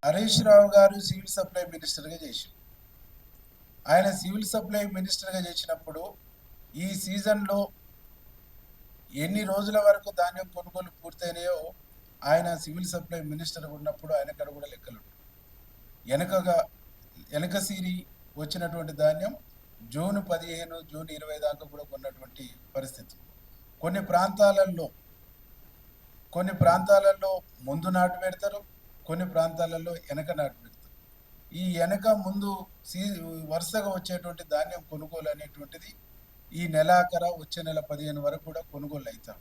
హరీష్ రావు గారు civil supply మినిస్టర్గా చేశారు. ఆయన సివిల్ సప్లై మినిస్టర్గా చేసినప్పుడు ఈ సీజన్లో ఎన్ని రోజుల వరకు ధాన్యం కొనుగోలు పూర్తయినాయో ఆయన సివిల్ సప్లై మినిస్టర్ ఉన్నప్పుడు ఆయన కాడ కూడా లెక్కలు వెనక సీరి వచ్చినటువంటి ధాన్యం జూన్ 15 జూన్ 20 దాకా కూడా కొన్నటువంటి పరిస్థితి. కొన్ని ప్రాంతాలలో ముందు నాటు పెడతారు, కొన్ని ప్రాంతాలలో వెనక నాటు పెడతారు. ఈ వెనక ముందు వరుసగా వచ్చేటువంటి ధాన్యం కొనుగోలు అనేటువంటిది ఈ నెలాఖర వచ్చే నెల 15 వరకు కూడా కొనుగోలు అవుతారు.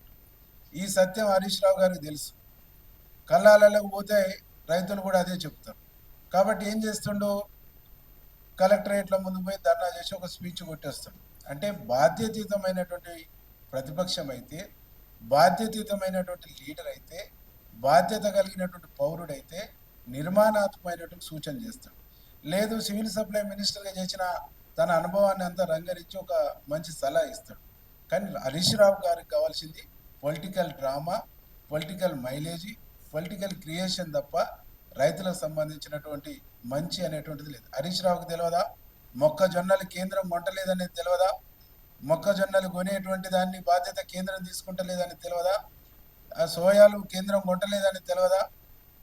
ఈ సత్యం హరీష్ రావు గారికి తెలుసు. కళ్ళాలలో పోతే రైతులు కూడా అదే చెప్తారు. కాబట్టి ఏం చేస్తుండో, కలెక్టరేట్ల ముందు పోయి ధర్నా చేసి ఒక స్పీచ్ కొట్టేస్తాడు. అంటే బాధ్యతీతమైనటువంటి ప్రతిపక్షం అయితే, బాధ్యతీతమైనటువంటి లీడర్ అయితే, బాధ్యత కలిగినటువంటి పౌరుడైతే నిర్మాణాత్మకమైనటువంటి సూచన చేస్తాడు. లేదు, సివిల్ సప్లై మినిస్టర్గా చేసిన తన అనుభవాన్ని అంతా రంగరించి ఒక మంచి సలహా ఇస్తాడు. కానీ హరీష్ రావు గారికి కావాల్సింది political drama, political mileage, political creation తప్ప రైతులకు సంబంధించినటువంటి మంచి అనేటువంటిది లేదు. హరీష్ రావుకి తెలియదా? మొక్కజొన్నలు కేంద్రం కొంటలేదనేది తెలియదా? మొక్కజొన్నలు కొనేటువంటి దాన్ని బాధ్యత కేంద్రం తీసుకుంటలేదని తెలియదా? ఆ సోయాలు కేంద్రం కొంటలేదని తెలియదా?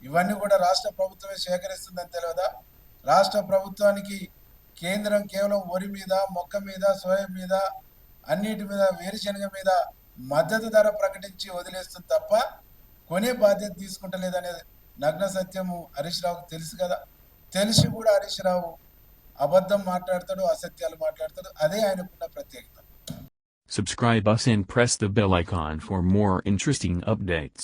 ఇవన్నీ కూడా రాష్ట్ర ప్రభుత్వమే సేకరిస్తుందని తెలియదా? రాష్ట్ర ప్రభుత్వానికి కేంద్రం కేవలం వరి మీద, మొక్క మీద, సోయా మీద, అన్నిటి మీద, వేరుశనగ మీద మద్దతు ధర ప్రకటించి వదిలేస్తుంది తప్ప కొనే బాధ్యత తీసుకుంటలేదనే నగ్న సత్యము హరీష్ రావుకు తెలుసు కదా. తెలిసి కూడా హరీష్ రావు అబద్ధం మాట్లాడతాడు, అసత్యాలు మాట్లాడతాడు. అదే ఆయనకున్న ప్రత్యేకత. Subscribe us and press the bell icon for more interesting updates.